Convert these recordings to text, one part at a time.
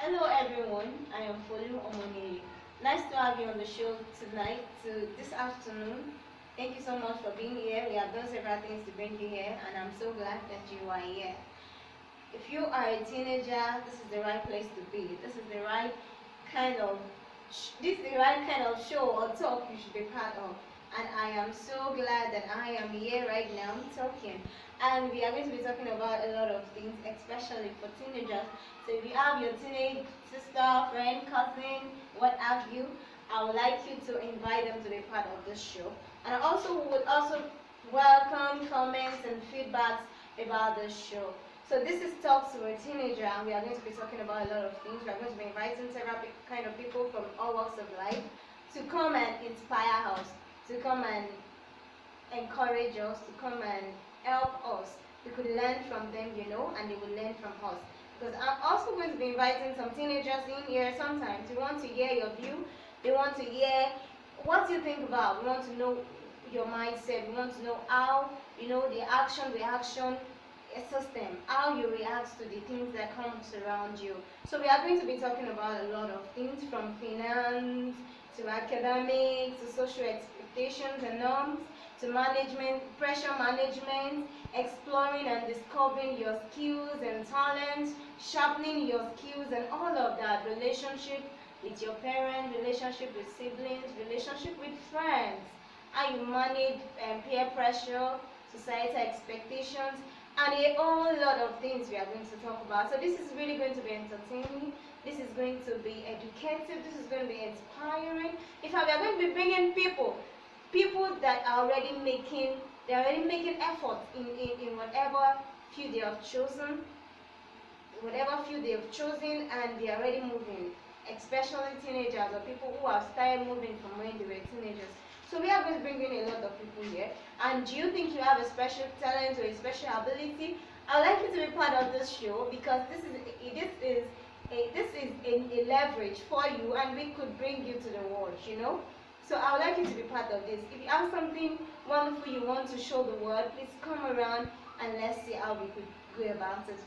Hello everyone, I am Folu Omoni. Nice to have you on the show tonight, this afternoon. Thank you so much for being here. We have done several things to bring you here, and I'm so glad that you are here. If you are a teenager, this is the right place to be. Kind of, this is the right kind of show or talk you should be part of. And I am so glad that I am here right now talking. And we are going to be talking about a lot of things, especially for teenagers. So if you have your teenage sister, friend, cousin, what have you, I would like you to invite them to be part of this show. And I also would welcome comments and feedbacks about this show. So this is Talks to a Teenager, and we are going to be talking about a lot of things. We are going to be inviting several kind of people from all walks of life to come and inspire us, to come and encourage us, to come and help us. We could learn from them, and they will learn from us. Because I'm also going to be inviting some teenagers in here sometimes. We want to hear your view. They want to hear what you think about. We want to know your mindset. We want to know how, the action, reaction, system, how you react to the things that comes around you. So we are going to be talking about a lot of things, from finance to academics to social expectations and norms to management, pressure management, exploring and discovering your skills and talents, sharpening your skills and all of that, relationship with your parents, relationship with siblings, relationship with friends, how you manage peer pressure, societal expectations, and a whole lot of things we are going to talk about. So this is really going to be entertaining. This is going to be educative. This is going to be inspiring. In fact, we are going to be bringing people that are already making effort in whatever field they have chosen, and they are already moving, especially teenagers or people who have started moving from when they were teenagers. So we are going to bring in a lot of people here. And do you think you have a special talent or a special ability? I'd like you to be part of this show, because this is a leverage for you, and we could bring you to the world. So I would like you to be part of this. If you have something wonderful you want to show the world, please come around and let's see how we could go about it.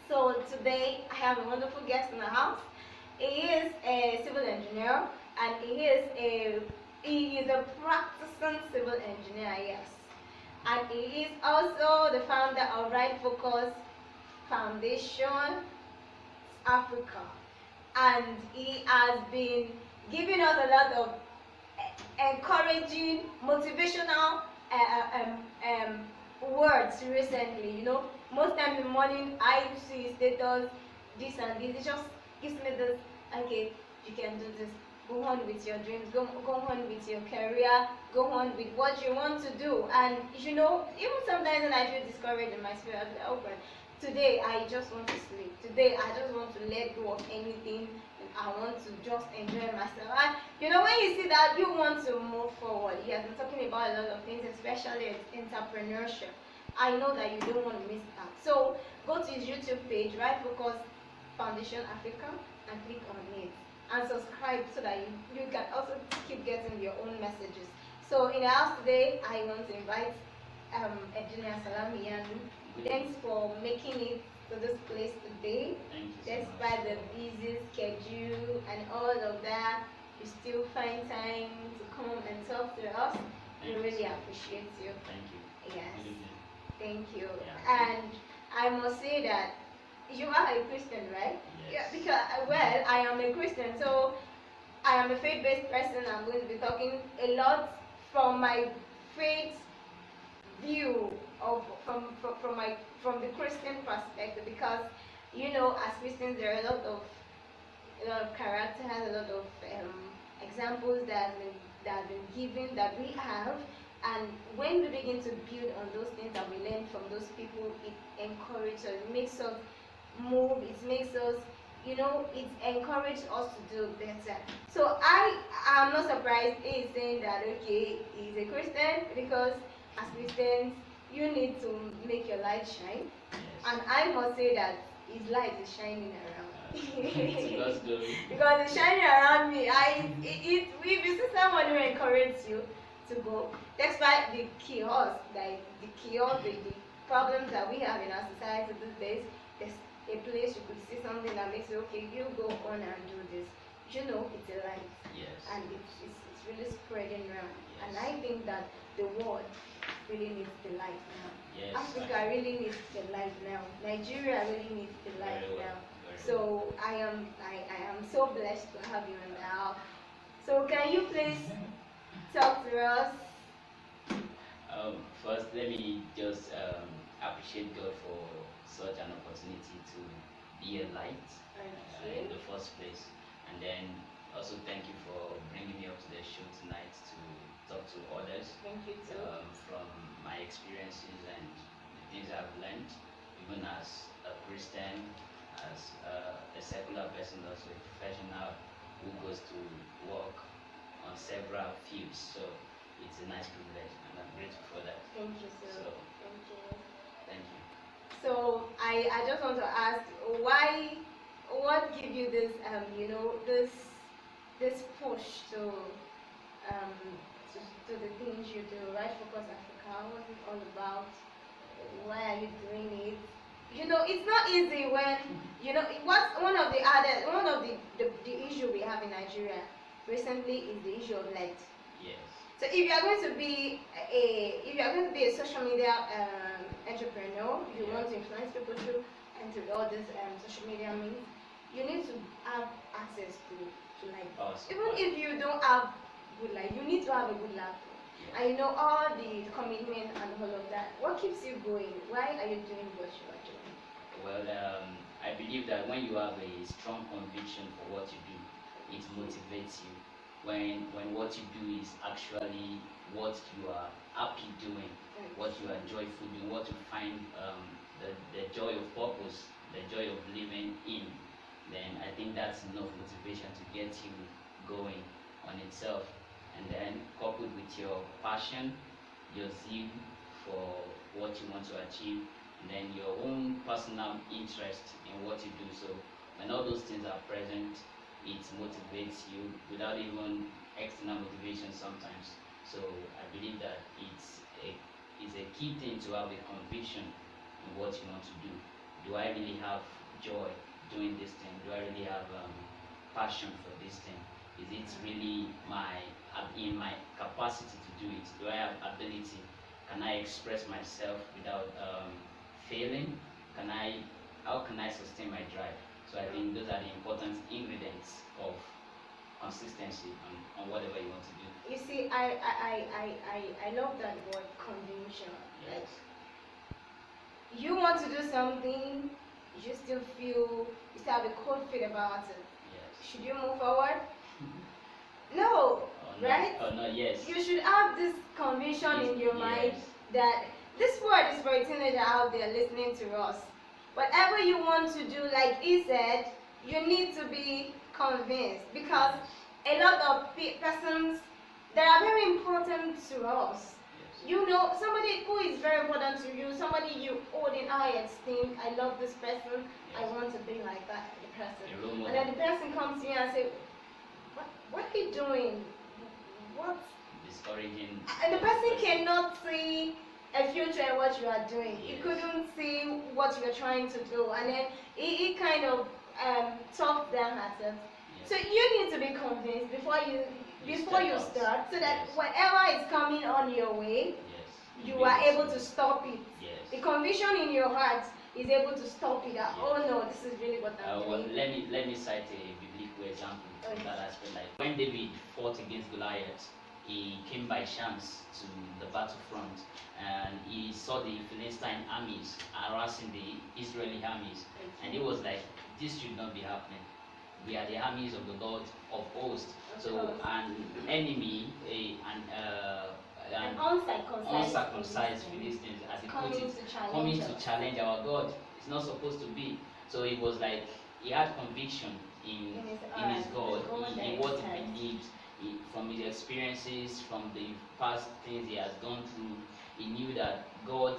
So today I have a wonderful guest in the house. He is a civil engineer, and he is a practicing civil engineer, yes. And he is also the founder of Right Focus Foundation Africa. And he has been giving us a lot of encouraging, motivational words recently. Most times in the morning I see his status, this and this. It just gives me this, okay, you can do this. Go on with your dreams, go on with your career, go on with what you want to do. And even sometimes when I feel discouraged in my spirit, I'll be like, oh God, today I just want to sleep. Today I just want to let go of anything, and I want to just enjoy myself. And when you see that, you want to move forward. He has been talking about a lot of things, especially entrepreneurship. I know that you don't want to miss that. So go to his YouTube page, Right Focus Foundation Africa, and click on it. And subscribe so that you can also keep getting your own messages. So in the house today, I want to invite Engineer Salami, and thanks for making it to this place today. Despite the busy schedule and all of that, you still find time to come and talk to us. We really appreciate you. Thank you. Yes. Thank you. And I must say that you are a Christian, right? Yes. Yeah, because, I am a Christian, so I am a faith-based person. I'm going to be talking a lot from my faith view from the Christian perspective, because as Christians there are a lot of characters, a lot of examples that have been given that we have. And when we begin to build on those things that we learn from those people, it encourages us, it makes us move, it makes us, it encourages us to do better. So I am not surprised he is saying that, okay, he's a Christian, because as Christians, you need to make your light shine. Yes. And I must say that his light is shining around. Because it's shining around me. If you see someone who encourages you to go, despite the chaos, the problems that we have in our society these days, a place, you could see something that makes you, okay, you go on and do this. You know, it's a light. Yes. And it's really spreading around. Yes. And I think that the world really needs the light now. Yes. Africa really needs the light now. Nigeria really needs the light now. So I am so blessed to have you now. So can you please talk to us? First, let me just appreciate God for such an opportunity to be a light in the first place, and then also thank you for bringing me up to the show tonight to talk to others. Thank you too. From my experiences and the things I've learned, even as a Christian, as a secular person, also a professional who goes to work on several fields. So it's a nice privilege, and I'm grateful for that. Thank you, sir. So, thank you. Thank you. So I just want to ask, what give you this this push to the things you do, right? Focus Africa. What's it all about? Why are you doing it? You know, it's not easy when what's one of the issue we have in Nigeria recently is the issue of net. Yes. So if you are going to be a social media entrepreneur, you want to influence people through all this social media means, you need to have access to like even if you don't have good light, you need to have a good laptop. Yes. And you know all the commitment and all of that. What keeps you going? Why are you doing what you are doing? Well, I believe that when you have a strong conviction for what you do, it motivates you. When what you do is actually what you are happy doing, what you are joyful doing, what you find the joy of purpose, the joy of living in, then I think that's enough motivation to get you going on itself. And then coupled with your passion, your zeal for what you want to achieve, and then your own personal interest in what you do. So when all those things are present, it motivates you without even external motivation sometimes. So I believe that it's a key thing to have a conviction in what you want to do. Do I really have joy doing this thing? Do I really have passion for this thing? Is it really in my capacity to do it? Do I have ability? Can I express myself without failing? How can I sustain my drive? So I think those are the important ingredients of consistency on whatever you want to do. You see, I love that word, conviction. Yes. Like, you want to do something, you still have a cold feel about it. Yes. Should you move forward? No, right? Oh no, yes. You should have this conviction in your mind that this word is for a teenager out there listening to us. Whatever you want to do, like he said, you need to be convinced, because a lot of persons that are very important to us. Yes. You know, somebody who is very important to you, somebody you hold in high esteem. I love this person. Yes. I want to be like that person. And then the person comes to you and say, "What are you doing? What?" Discouraging. And the person cannot see a future in what you are doing. Yes. He couldn't see what you are trying to do, and then he kind of talked them at it. Yes. So you need to be convinced before you start, so that whatever is coming on your way, you are able to stop it. Yes. The conviction in your heart is able to stop it. Yes. Oh no, this is really what I'm doing. Well, let me cite a biblical example in that aspect. Like when David fought against Goliath, he came by chance to the battlefront, and he saw the Philistine armies harassing the Israeli armies, and he was like, this should not be happening. We are the armies of the Lord of hosts. So an enemy, an uncircumcised Philistines, as he put it, coming to challenge our God. It's not supposed to be. So it was like he had conviction in his God, in what he believes. From his experiences, from the past things he has gone through, he knew that God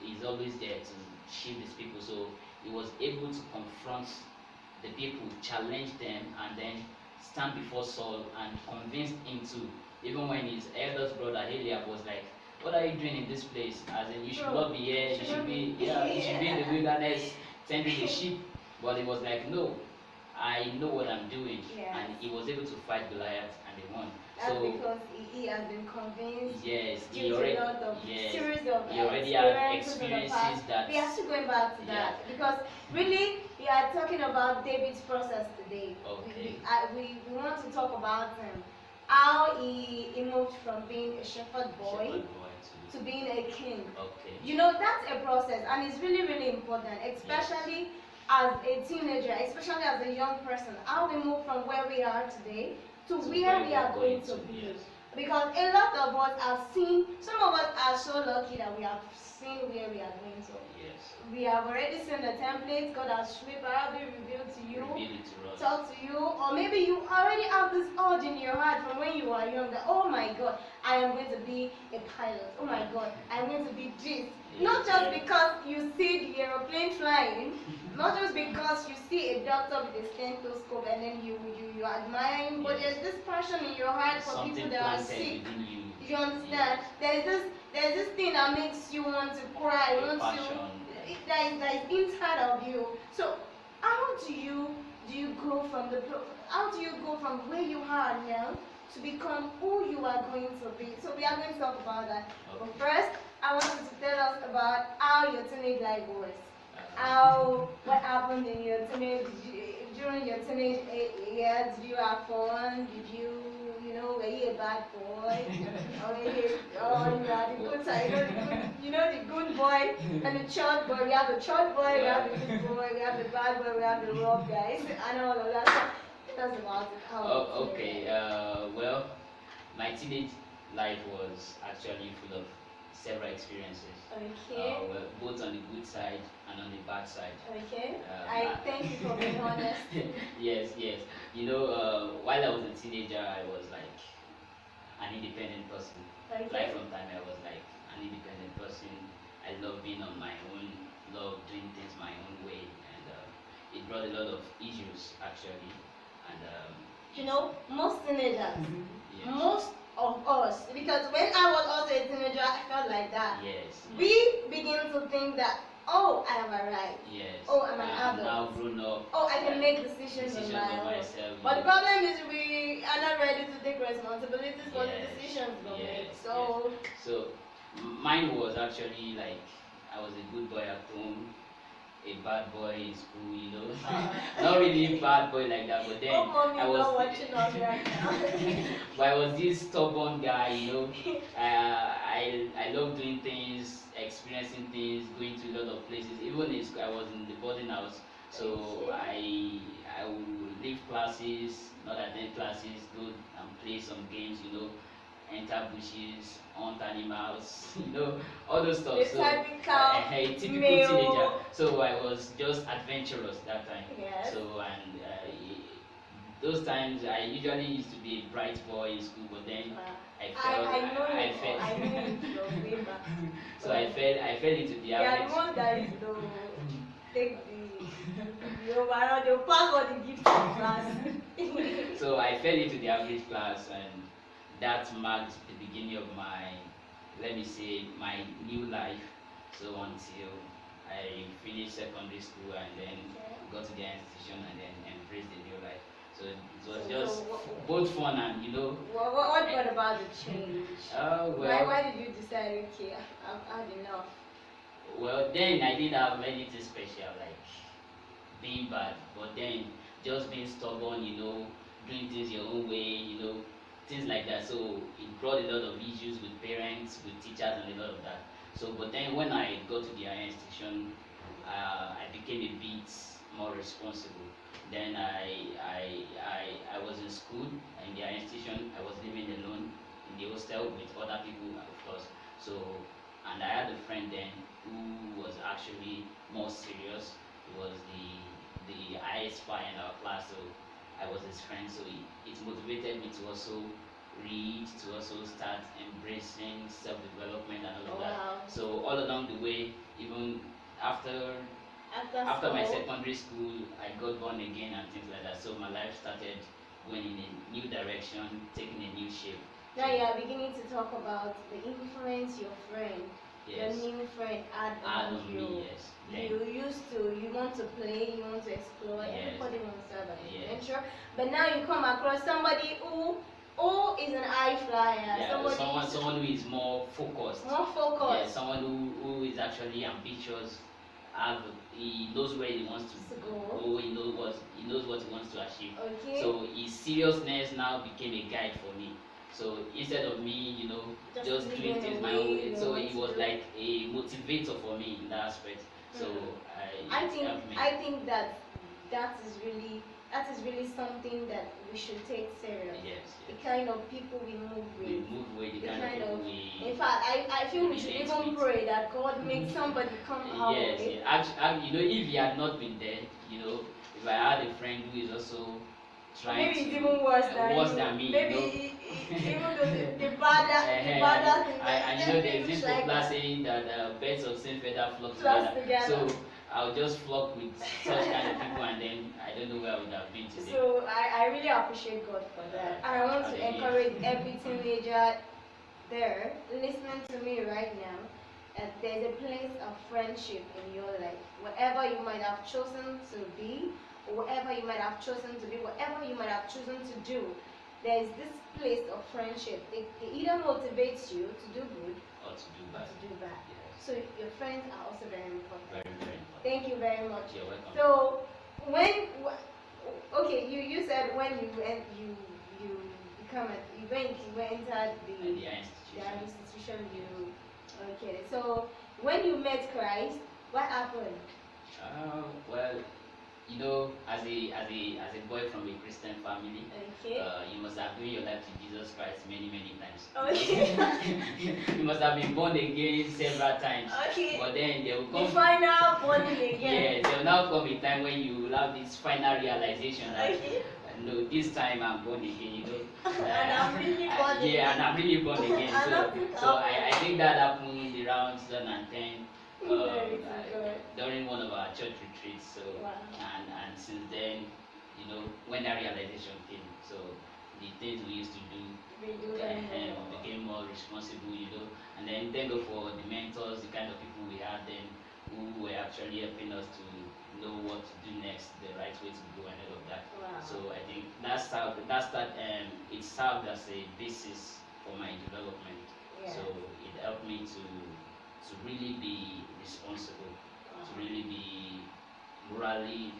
is always there to shield his people. So he was able to confront the people, challenge them, and then stand before Saul and convince him to. Even when his eldest brother Eliab was like, "What are you doing in this place? As in, you should not be here. You should be in the wilderness, tending the sheep, but he was like, no, I know what I'm doing, Yes. and he was able to fight Goliath, and they won. That's So because he has been convinced. yes, Due to a lot of series of he already had experiences in the experiences past. that We are still going back to that because really we are talking about David's process today. Okay. We want to talk about how he moved from being a shepherd boy to being a king. Okay. You know, that's a process and it's really, really important, especially as a teenager, especially as a young person, how we move from where we are today to where we are going to be. Yes. Because a lot of us have seen, some of us are so lucky that we have seen where we are going to. Yes. We have already seen the template, God has probably revealed to you, talk to you, or maybe you already have this urge in your heart from when you were young that, oh my God, I am going to be a pilot. Oh my God, I am going to be this. Not just because you see the aeroplane flying, not just because you see a doctor with a stethoscope and then you admire him, but there's this passion in your heart for people that are sick. You understand? There's this thing that makes you want to cry, that is inside of you. So how do you go from where you are now to become who you are going to be? So we are going to talk about that. Okay. But first, I want you to tell us about how your teenage life was. What happened in your during your teenage years? Did you have fun? Did you were you a bad boy? Or you are the good side? You know the good boy and the church boy. We have the church boy, we have the good boy, we have the bad boy, we have the rough guys, and all of that. So tell us about it. Okay. Well, my teenage life was actually full of several experiences. Okay. Well, both on the good side and on the bad side. Okay. I thank you for being honest. Yes. You know, while I was a teenager, I was like an independent person. Okay. Right from time, I was like an independent person. I love being on my own, love doing things my own way, and it brought a lot of issues actually. And most teenagers, yes. most of us, because when I was also a teenager, I felt like that. Yes. We begin to think that, oh, I am arrived. Yes. Oh, I'm an I'm adult. now grown up. Oh, I can make decisions on my own. Myself. But the problem is we are not ready to take responsibilities for the decisions we make. So mine was actually like I was a good boy at home, a bad boy in school, not really bad boy like that, but then I was watching us right now. but I was this stubborn guy, I love doing things, experiencing things, going to a lot of places. Even in school, I was in the boarding house, so I would leave classes, not attend classes, go and play some games, enter bushes, hunt animals, all those stuff. The so typical teenager. So I was just adventurous that time. Yes. So and those times I usually used to be a bright boy in school, but then I fell into the average. Yeah, the one that is take the overall, the pass or the gift class. So I fell into the average class, and that marked the beginning of my, let me say, my new life. So until I finished secondary school and then got to the institution and then embraced the new life. So it was just both fun and What about the change? Well. Why did you decide, okay, I've had enough? Well, then I didn't have anything special like being bad, but then just being stubborn, doing things your own way, things like that. So it brought a lot of issues with parents, with teachers, and a lot of that. So, but then when I got to the higher institution, I became a bit more responsible. Then I was in school in the higher institution. I was living alone in the hostel with other people, of course. So, and I had a friend then who was actually more serious. He was the highest spy in our class. So I was his friend, so it motivated me to also read, to also start embracing self-development and all of that. So all along the way, even after my secondary school, I got born again and things like that. So my life started going in a new direction, taking a new shape. Now you are beginning to talk about the influence your friend your Yes. new friend add Add on on you. me, yes. Then, You want to play, you want to explore. yes. Everybody wants to have an Yes. adventure, but now you come across somebody who is an high flyer. Yeah, Somebody someone who is more focused. more Yeah, focused. someone who is actually ambitious. He knows where he wants to To go. go. He knows what he wants to achieve. Okay. So his seriousness now became a guide for me. So instead of me, just doing things my own way, so he was like a motivator for me in that aspect. So I it think helped me. I think that is really something that we should take serious. Yes, The yes. kind of people we move We with. move with the The kind kind of of people we. In fact, I feel we should relate even with. pray that God makes somebody come our Yes, way. yes. If he had not been there, if I had a friend who is also trying Maybe to it's even worse than me, Maybe even though the bad things. and there's this popular saying that birds of same feather flock together. So I'll just flock with such kind of people, and then I don't know where I would have been today. So I really appreciate God for that, and I want to encourage every teenager there listening to me right now. There's a place of friendship in your life. Whatever you might have chosen to be, or whatever you might have chosen to be, whatever you might have chosen to do, there is this place of friendship. It either motivates you to do good Or to do bad. Yes. So your friends are also very important. Very, very important. Thank you very much. You're welcome. So okay, you said when you become you entered the institution. Okay. So when you met Christ, what happened? Well, as a boy from a Christian family, Okay. You must have given your life to Jesus Christ many, many times. Okay. You must have been born again several times. Okay. But then there will come The final born again. yes, there will now come a time when you will have this final realization that Okay. no, this time I'm born again. And I'm really born again. Yeah, and I'm really born again. And So, nothing I think that happened around 2010. Very good. During one of our church retreats. So Wow. and since then, when that realization came, so the things we used to do became more responsible, and then thank God for the mentors, the kind of people we had then who were actually helping us to know what to do next, the right way to go and all of that. Wow. So I think it served as a basis for my development. Yeah. So it helped me to really be responsible, to really be morally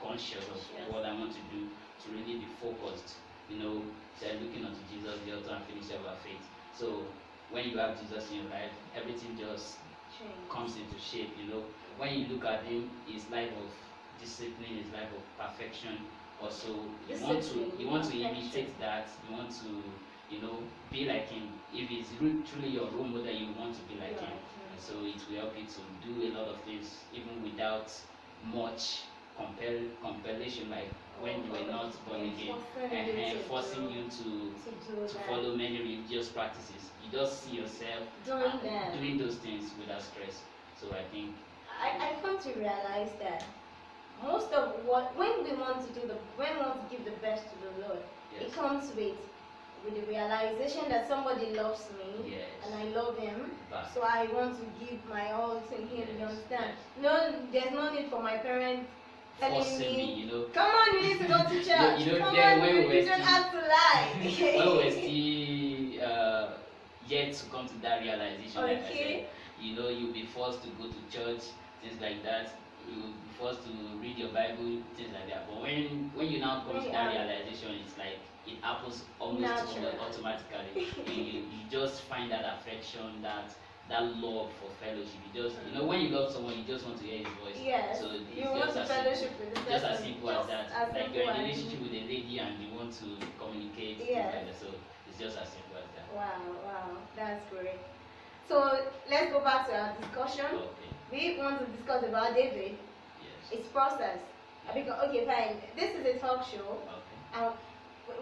conscious of what I want to do, to really be focused, looking unto Jesus, the author and finisher of our faith. So when you have Jesus in your life, everything just comes into shape, When you look at him, his life of discipline, his life of perfection, also you want to imitate that, you want to, be like him. If he's truly your role model, you want to be like him. And so it will help you to do a lot of things even without much compellation, like when you were not born again, and forcing you to follow many religious practices. You just see yourself doing those things without stress. So I think I come to realize that most of when we want to give the best to the Lord, yes. it comes with the realization that somebody loves me, yes. and I love him, But so I want to give my all to him. yes. You understand? Yes. No, there's no need for my parents telling forcing me, come on, you need to go to church. Come then on, you don't have to lie. when we're still yet to come to that realization, like I said, you'll be forced to go to church, things like that. You'll be forced to read your Bible, things like that. But when you now come to that realization, it's like it happens almost automatically. you just find that affection, that love for fellowship. You just, when you love someone, you just want to hear his voice. Yes. So it's you want to fellowship with this person. Just as simple as that. Like you're in a relationship as with a lady and you want to communicate. Yes. Like that. So it's just as simple as that. Wow, that's great. So let's go back to our discussion. Okay. We want to discuss about David. Yes. Its process. Because fine. This is a talk show. Okay. And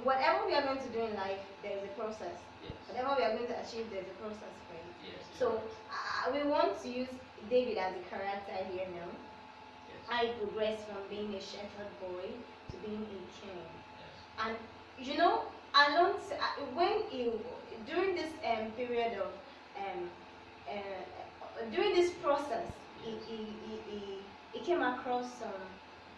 whatever we are going to do in life, there is a process. Yes. Whatever we are going to achieve, there is a process for it. Yes. So we want to use David as a character here now. Yes. I progressed from being a shepherd boy to being a king. Yes. And during this period of during this process, he came across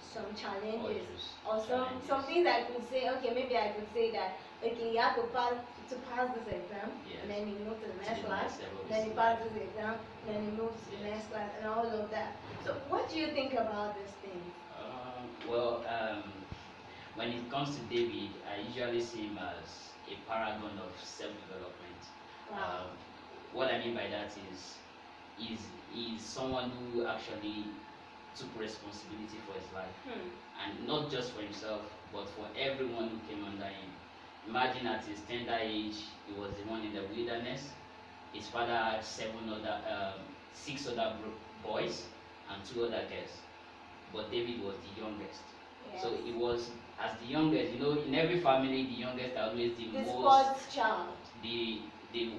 some challenges or some things I could say. Okay, maybe I could say that okay, you have to pass this exam, and then you move to the next class, then you pass this exam, then you move to the next class, and all of that. So, what do you think about this thing? Well, when it comes to David, I usually see him as a paragon of self-development. Wow. What I mean by that is is someone who actually took responsibility for his life, and not just for himself, but for everyone who came under him. Imagine at his tender age, he was the one in the wilderness. His father had six other boys and two other girls, but David was the youngest. Yes. So he was, as the youngest, in every family, the youngest are always the most sports child, the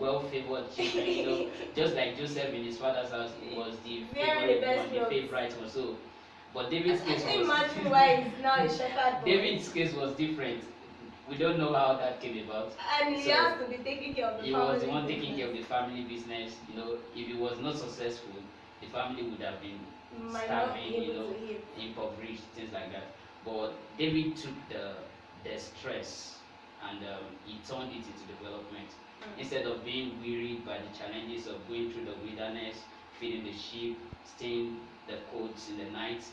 well-favored children. Just like Joseph in his father's house, he was the favorite one. So, but David's case was. Imagine why he's now a shepherd boy. David's case was different. We don't know how that came about. And he has to be taking care of the family. He was the one taking care of the family business. If he was not successful, the family would have been starving, impoverished, things like that. But David took the stress and he turned it into development. Instead of being wearied by the challenges of going through the wilderness, feeding the sheep, staying the coats in the night,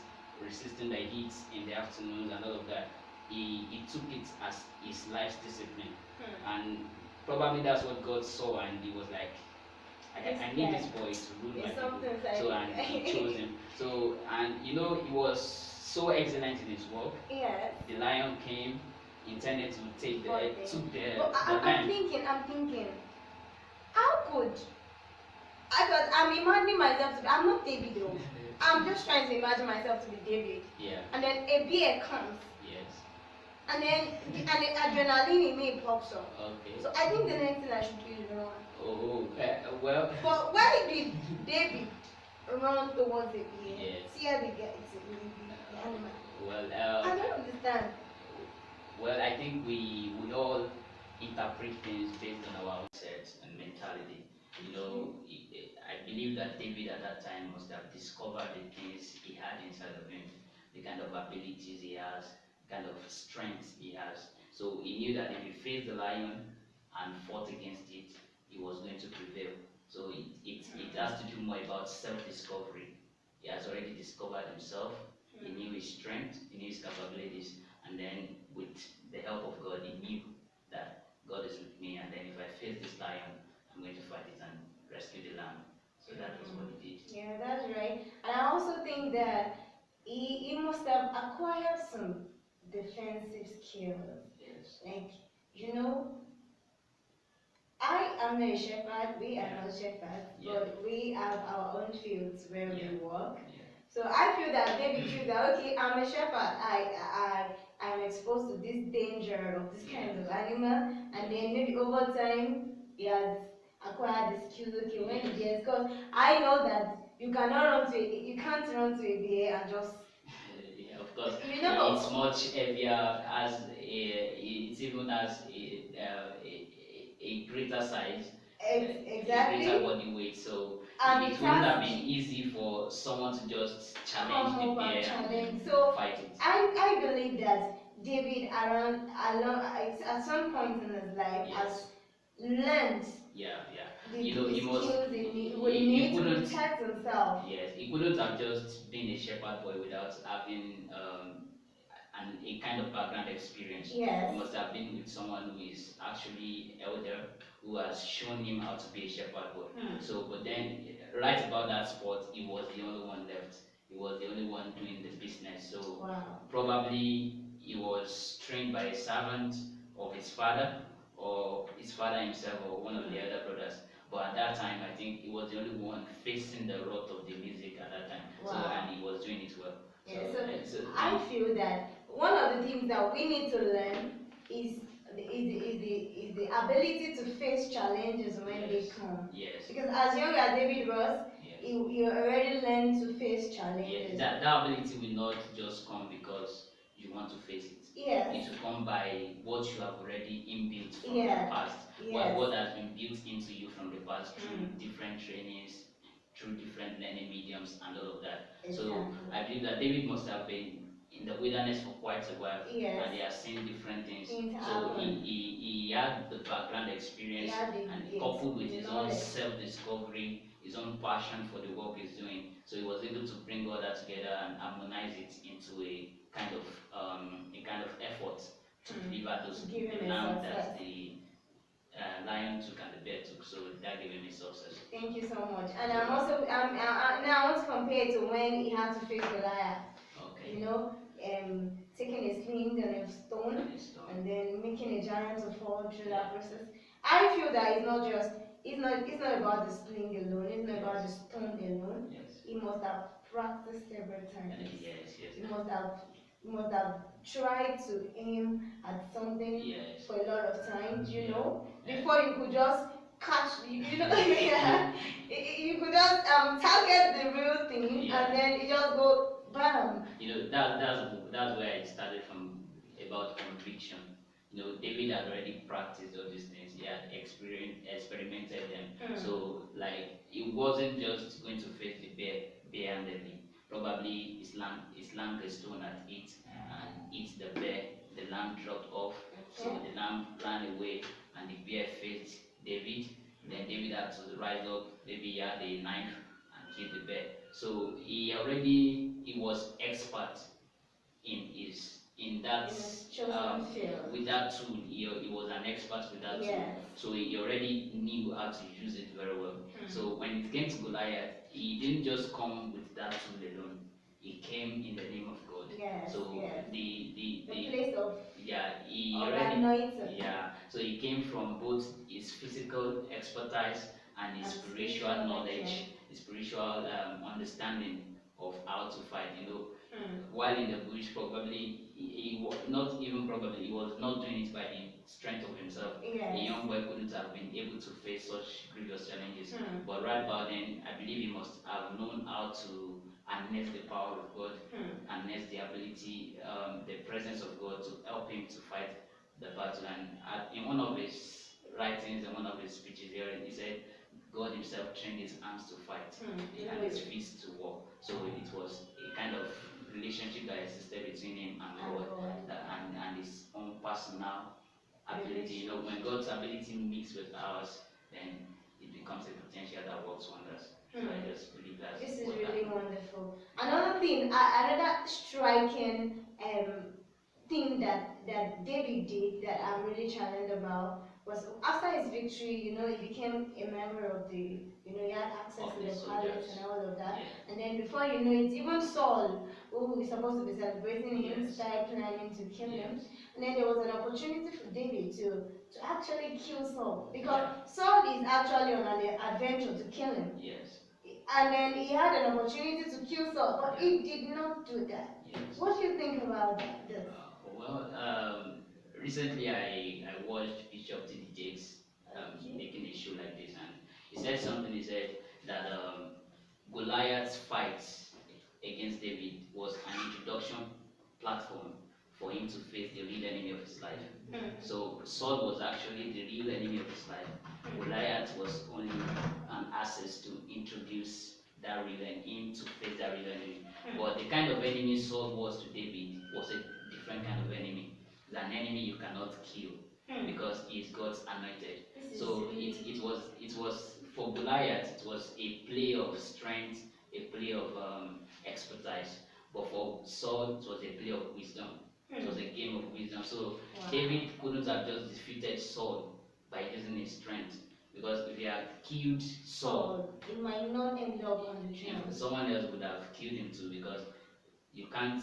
resisting the heat in the afternoons and all of that, he took it as his life's discipline. And probably that's what God saw, and he was like, I need this boy to rule my people. So, and he chose him. So, and he was so excellent in his work. Yes. The lion came, intended to take took the I'm thinking, how could I'm imagining myself to be, I'm not David though. I'm just trying to imagine myself to be David. Yeah. And then a bear comes. Yes. And then the adrenaline in me pops up. Okay. So I think the next thing I should do is run. Oh, well. But why did David run towards the bear? Yes. See how they get the animal. Well, I don't understand. Well, I think we all interpret things based on our own set and mentality. I believe that David at that time must have discovered the things he had inside of him, the kind of abilities he has, the kind of strength he has. So he knew that if he faced the lion and fought against it, he was going to prevail. So it has to do more about self-discovery. He has already discovered himself. He knew his strength, he knew his capabilities, and then with the help of God, he knew that God is with me, and then if I face this lion, I'm going to fight it and rescue the lamb. So that was what he did. Yeah, that's right. And I also think that he must have acquired some defensive skills. Yes. Like, I am not a shepherd, we are not shepherds, but we have our own fields where we work. Yeah. So I feel that David feels that, okay, I'm a shepherd, I'm exposed to this danger of this kind of animal, and then maybe over time he has acquired the skills. Okay, when he gets, because I know that you can't run to a bear and just. Yeah, of course. It's much heavier, it's even as a greater size, exactly. A greater body weight. So it wouldn't have been easy for someone to just challenge the bear and fight it. I believe that David at some point in his life has learned the skills he needs to protect himself. Yes, he couldn't have just been a shepherd boy without having a kind of background experience. Yes. He must have been with someone who is actually elder, who has shown him how to be a shepherd boy. So, but then, right about that spot, he was the only one left. He was the only one doing the business. So, probably he was trained by a servant of his father, or his father himself, or one of the other brothers. But at that time, I think he was the only one facing the rot of the music at that time. So, and he was doing it well. Yeah, so I feel that one of the things that we need to learn is the ability to face challenges when they come. Yes. Because as young as David was, you already learned to face challenges. That ability will not just come because you want to face it. Yes. It will come by what you have already inbuilt from the Yeah. past, Yes. what has been built into you from the past through Mm. different trainings, through different learning mediums, and all of that. So Exactly. I believe that David must have been in the wilderness for quite a while, Yes. and he has seen different things. Things So happen. he had the background experience, Yeah, and coupled with his own knowledge. self-discovery, his own passion for the work he's doing. So he was able to bring all that together and harmonize it into a kind of effort to deliver those Give him the a lamb success. that the lion took and the bear took. So that gave him a success. Thank you so much. And I'm also now I want to compare it to when he had to face Goliath. Okay. You know, taking a sling and a stone, and then making a giant to fall through that process. I feel that it's not about the sling alone. It's not about the stone alone. Yes. He must have practiced several times. Yes. He must have tried to aim at something for a lot of times. You know, before you could just catch. You know, yeah. You could just target the real thing, and then it just go bam. You know, that's where I started from, about conviction. You know, David had already practiced all these things. He had experimented them. So like, it wasn't just going to face the bear barehandedly. Probably his lamb a stone at it and eat the bear. The lamb dropped off. So the lamb ran away and the bear faced David. Then David had to rise up. Maybe he had a knife and kill the bear. So he was expert in that field. with that tool. He was an expert with that tool. So he already knew how to use it very well. So when it came to Goliath, he didn't just come with that tool alone. He came in the name of God. So the place of he already so he came from both his physical expertise and his spiritual knowledge, his spiritual understanding of how to fight. You know, while in the bush, probably he was not even probably he was not doing it by the strength of himself. A young boy couldn't have been able to face such grievous challenges. But right about then, I believe he must have known how to harness the power of God, harness the ability, the presence of God to help him to fight the battle. And in one of his writings and one of his speeches here, he said God himself trained his hands to fight and his feet to war. So it was a kind of relationship that existed between him and God, and his own personal ability. You know, when God's ability mixes with ours, then it becomes a potential that works wonders. So I just believe that this is really wonderful. Another thing, another striking thing that David did that I'm really challenged about was after his victory, you know, he became a member of the, you know, he had access to the palace and all of that. And then before you know it, even Saul, who is supposed to be celebrating him, started planning to kill him. And then there was an opportunity for David to actually kill Saul, because Saul is actually on an adventure to kill him. And then he had an opportunity to kill Saul, but he did not do that. What do you think about that? Recently I watched Bishop T.D. Jakes making a show like this, and he said something. He said that Goliath's fight against David was an introduction platform for him to face the real enemy of his life. So Saul was actually the real enemy of his life. Goliath was only an access to introduce that real enemy, him to face that real enemy. But the kind of enemy Saul was to David was a different kind of enemy. It's an enemy you cannot kill because he is God's anointed. So it was for Goliath, it was a play of strength, a play of expertise. But for Saul, it was a play of wisdom. It was a game of wisdom. So David couldn't have just defeated Saul by using his strength, because if he had killed Saul, it might not end up on the throne. Someone else would have killed him too, because you can't.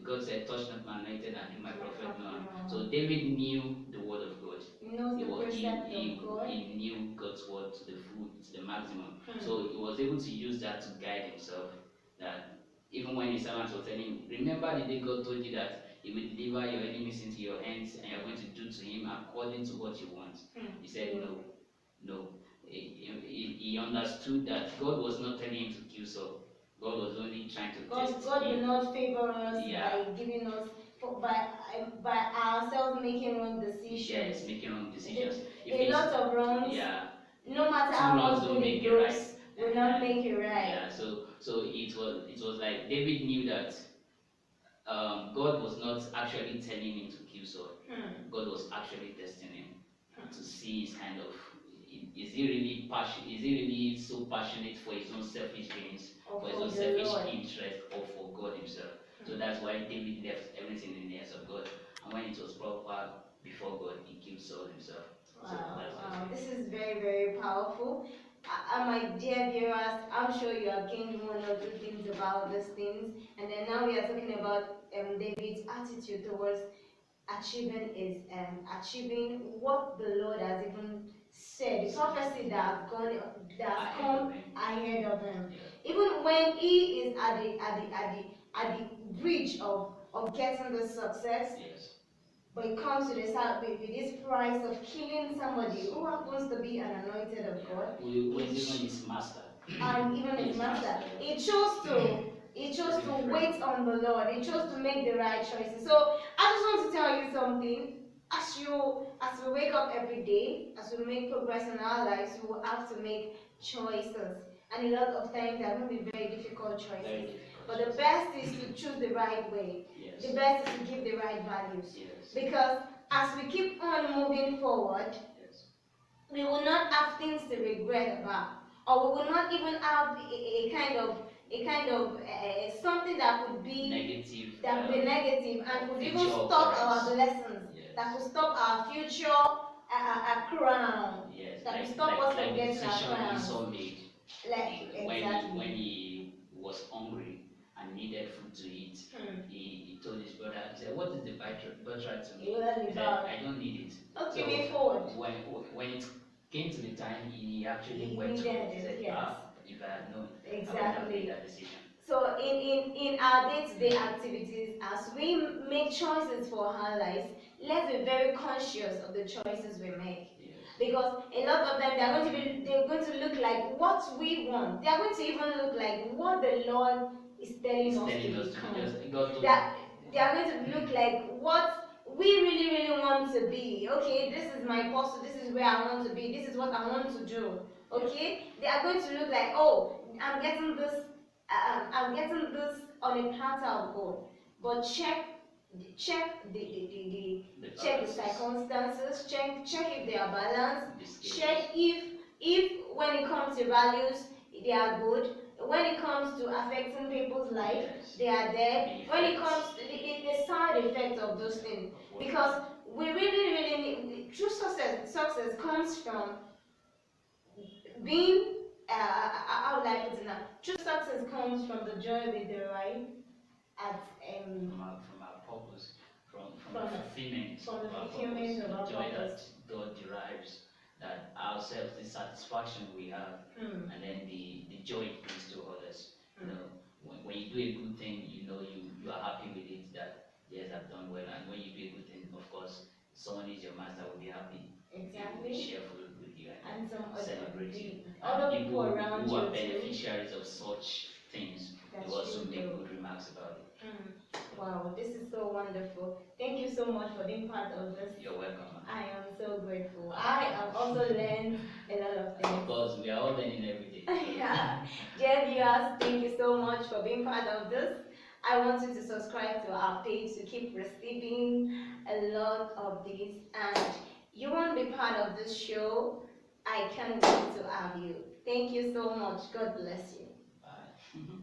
God said, "Touch not my anointed and do my prophet no harm." So David knew the word of God. He knew God's word to the full, to the maximum. So he was able to use that to guide himself. That even when his servants were telling him, "Remember the day God told you that He will deliver your enemies into your hands, and you're going to do to him according to what you want." He said, "No." He understood that God was not telling him to kill Saul. God was only trying to test him. God will not favor us by giving us by ourselves making wrong decisions. Yes, making wrong decisions. If A it's, lot of wrongs. yeah, No matter two how wrongs much don't good make it it right. goes, will not make it right. Yeah, so it was like David knew that God was not actually telling him to kill Saul. God was actually testing him to see his kind of, is he really passionate? Is he really so passionate for his own selfish gains, Or for his for own the selfish Lord. interest, or for God Himself? So that's why David left everything in the hands of God, and when it was proper before God, he killed Saul himself. So that's Wow, it. this is very, very powerful. My dear viewers, I'm sure you have gained one or two things about these things. And then now we are talking about David's attitude towards achieving what the Lord has even said, the prophecy that's come ahead of him. Yeah. Even when he is at the bridge of getting the success, Yes. but it comes to this out with this price of killing somebody who happens to be an anointed of God. Who is even his master. And even his master. He chose to wait on the Lord. He chose to make the right choices. So I just want to tell you something. As we wake up every day, as we make progress in our lives, we will have to make choices. And a lot of times they are going to be very difficult choices. Very difficult. But the best is to choose the right way. Yes. The best is to give the right values. Yes. Because as we keep on moving forward, Yes. we will not have things to regret about, or we will not even have a kind of something that could be negative, and could even future stop our occurrence. blessings, Yes. that could stop our future crown, Yes, that like, could stop us from the getting our decision crowns. Esau made Exactly. when he was hungry and needed food to eat. He told his brother, he said, "What is the birthright to me?" He said, "I don't need it." Don't So give me food. when it came to the time, he actually He went to needed it. He said, it, yes. if I had known, I would have Exactly. made that decision. So in our day-to-day activities, as we make choices for our lives, let's be very conscious of the choices we make. Yes. Because a lot of them they're going to look like what we want. They are going to even look like what the Lord is telling us to become. They are going to look like what we really, really want to be. Okay, this is my posture, this is where I want to be, this is what I want to do. Okay? They are going to look like, oh, I'm getting this on a platter of gold. But check the circumstances, check if they are balanced, check if when it comes to values they are good, when it comes to affecting people's life, Yes. they are there, when it comes to the side effect of those things. Because we really, really need true success comes from being how would I put it now? True success comes from the joy we derive at from our purpose, from from the fulfillment from the of our fulfillment purpose, of our the joy purpose. that God derives, that ourselves, the satisfaction we have, and then the joy it brings to others. You know, when you do a good thing, you know you are happy with it, that yes, I've done well, and when you do a good thing, of course, someone is your master will be happy. Exactly. Cheerful with you And some celebrate you. other And people around who you are too. beneficiaries of such things, they also make good remarks about it. Wow, this is so wonderful. Thank you so much for being part of this. You're welcome. I am so grateful. I have also learned a lot of things. Of course, we are all learning every day. Yeah. Dear viewers, thank you so much for being part of this. I want you to subscribe to our page to keep receiving a lot of these. And you want to be part of this show, I can't wait to have you. Thank you so much. God bless you. Bye.